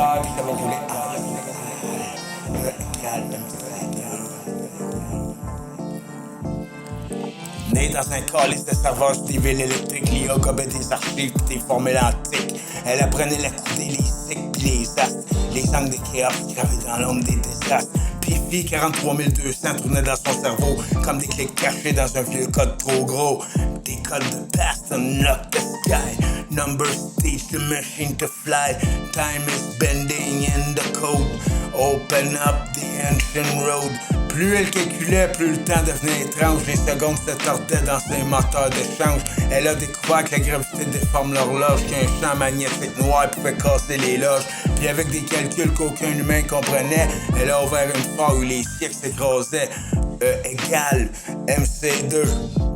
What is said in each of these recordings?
moteur, puis ça va rouler. Calme. Né dans un calice de servage des villes électriques, Léa gobait des archives pis des formules antiques. Elle apprenait la coudée, les cycles pis les astres, les angles de chaos gravés dans l'ombre des désastres. Pifi 43 200 tournaient dans son cerveau comme des clics cachés dans un vieux code trop gros. Des codes de past unlock the sky. Numbers teach the machine to fly. Time is bending in the code. Open up the ancient road. Plus elle calculait, plus le temps devenait étrange. Les secondes se tordaient dans ses moteurs d'échange. Elle a découvert que la gravité déforme l'horloge, qu'un champ magnétique noir pouvait casser les loges. Puis avec des calculs qu'aucun humain comprenait, elle a ouvert une foire où les siècles s'écrasaient. E égale MC2.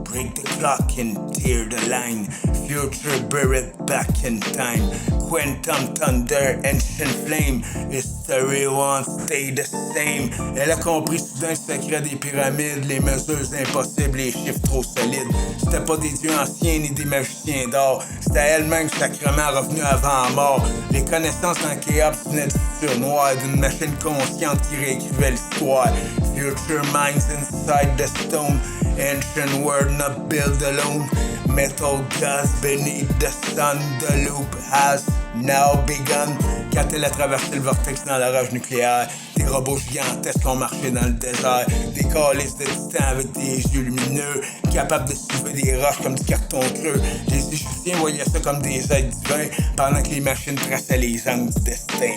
Break the clock and tear the line. Future buried back in time. Quantum thunder, ancient flame. History won't stay the same. Elle a compris soudain le secret des pyramides. Les mesures impossibles, les chiffres trop solides. C'était pas des dieux anciens ni des magiciens d'or. C'était elle-même sacrément revenue avant la mort. Les connaissances dans Chaos venaient du futur noir, d'une machine consciente qui réécrivait l'histoire. Future minds inside the stone. Ancient world not built alone. Metal gods beneath the sun. The loop has now begun. Quand elle a traversé le vortex dans la rage nucléaire, des robots gigantesques ont marché dans le désert. Des calices de titans avec des yeux lumineux, capables de soulever des roches comme du carton creux. Les Égyptiens voyaient ça comme des êtres divins, pendant que les machines traçaient les angles du destin.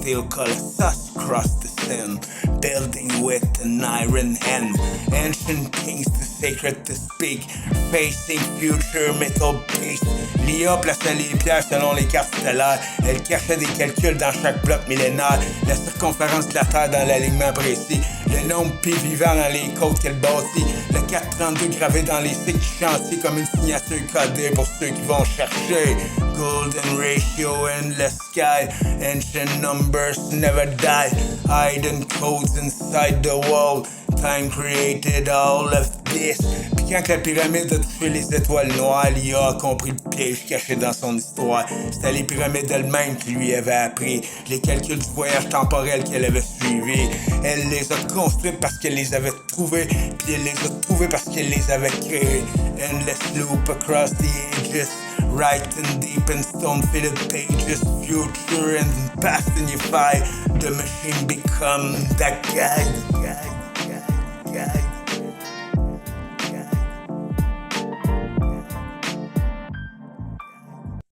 Still colossus cross the sin, building with an iron hand. Ancient kings too sacred to speak, facing future metal beasts. L'IA plaçait les pierres selon les cartes stellaires. Elle cachait des calculs dans chaque bloc millénaire. La circonférence de la Terre dans l'alignement précis. Le nombre pi vivant dans les côtes qu'elle bâtit. Le 432 gravé dans les cycles du chantier comme une signature codée pour ceux qui vont chercher. Golden ratio, endless sky. Ancient numbers never die. Hidden codes inside the wall. Time created all of this. Puis quand la pyramide a touché les étoiles noires, l'IA a compris le piège caché dans son histoire. C'était les pyramides elles-mêmes qui lui avaient appris les calculs du voyage temporel qu'elle avait suivi. Elle les a construites parce qu'elle les avait trouvées, puis elle les a trouvées parce qu'elle les avait créées. Endless loop across the ages, writing deep in stone-filled pages. Future and past unify, the machine become that guide.